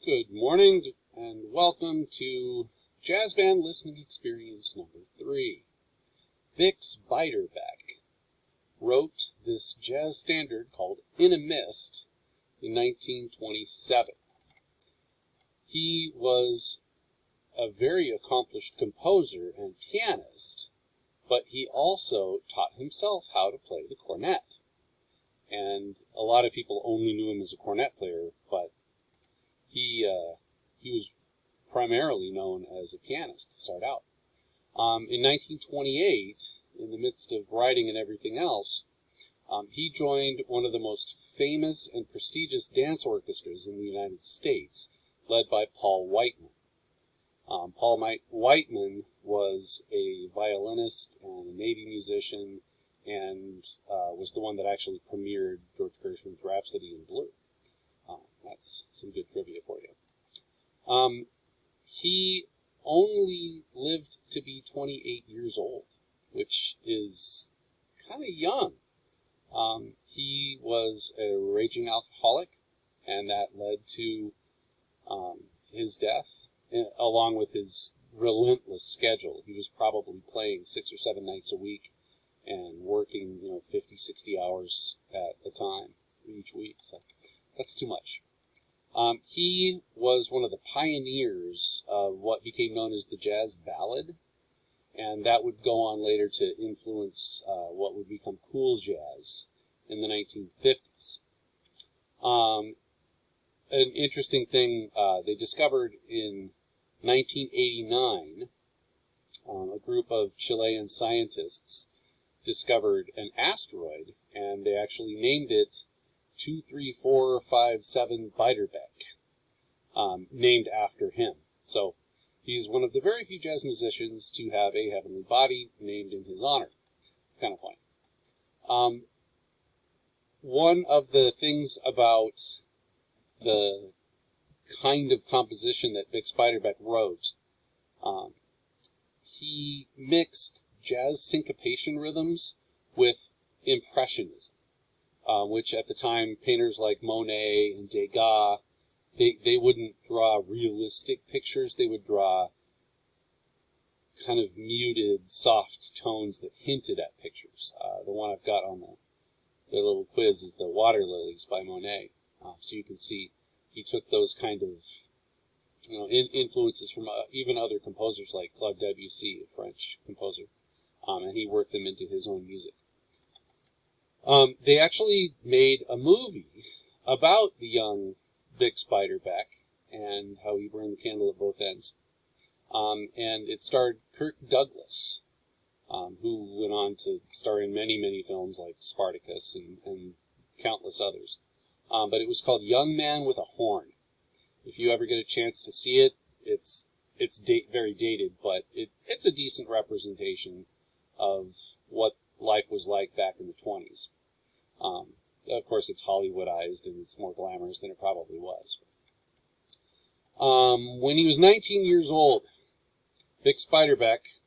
Good morning and welcome to Jazz Band Listening Experience number 3. Bix Beiderbecke wrote this jazz standard called In a Mist in 1927. He was a very accomplished composer and pianist, but he also taught himself how to play the cornet. And a lot of people only knew him as a cornet player, but he was primarily known as a pianist to start out. In 1928, in the midst of writing and everything else, he joined one of the most famous and prestigious dance orchestras in the United States, led by Paul Whiteman. Paul Whiteman was a violinist and a Navy musician, and was the one that actually premiered George Gershwin's Rhapsody in Blue. That's some good trivia for you. He only lived to be 28 years old, which is kind of young. He was a raging alcoholic, and that led to his death, along with his relentless schedule. He was probably playing 6 or 7 nights a week and working, 50, 60 hours at a time each week. So that's too much. He was one of the pioneers of what became known as the jazz ballad, and that would go on later to influence what would become cool jazz in the 1950s. An interesting thing they discovered in 1989, a group of Chilean scientists discovered an asteroid, and they actually named it 23457 Beiderbecke, named after him. So he's one of the very few jazz musicians to have a heavenly body named in his honor. Kind of funny. One of the things about the kind of composition that Bix Beiderbecke wrote, he mixed jazz syncopation rhythms with impressionism. Which at the time, painters like Monet and Degas, they wouldn't draw realistic pictures. They would draw kind of muted, soft tones that hinted at pictures. The one I've got on the little quiz is the Water Lilies by Monet. So you can see he took those kind of influences from even other composers like Claude Debussy, a French composer, and he worked them into his own music. They actually made a movie about the young Bix Beiderbecke and how he burned the candle at both ends. And it starred Kirk Douglas, who went on to star in many, many films like Spartacus and countless others. But it was called Young Man with a Horn. If you ever get a chance to see it, it's very dated, but it's a decent representation of what life was like back in the 20s. Of course, it's Hollywoodized and it's more glamorous than it probably was. When he was 19 years old, Bix Beiderbecke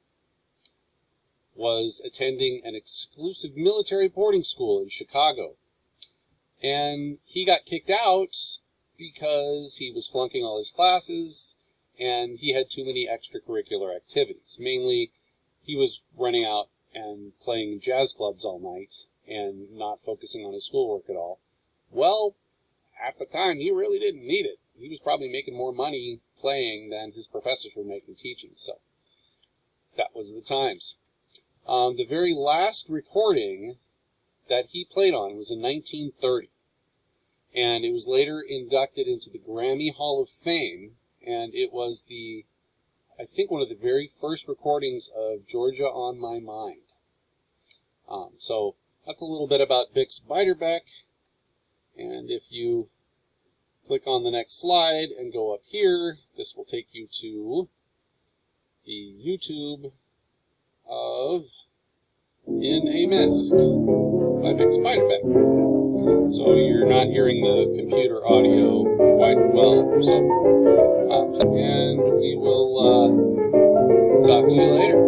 was attending an exclusive military boarding school in Chicago. And he got kicked out because he was flunking all his classes and he had too many extracurricular activities. Mainly, he was running out and playing in jazz clubs all night and not focusing on his schoolwork at all. Well, at the time, he really didn't need it. He was probably making more money playing than his professors were making teaching, so that was the times. The very last recording that he played on was in 1930, and it was later inducted into the Grammy Hall of Fame, and it was I think one of the very first recordings of Georgia on My Mind. So that's a little bit about Bix Beiderbecke, and if you click on the next slide and go up here, this will take you to the YouTube of In a Mist by Bix Beiderbecke. So you're not hearing the computer audio quite well, and we will talk to you later.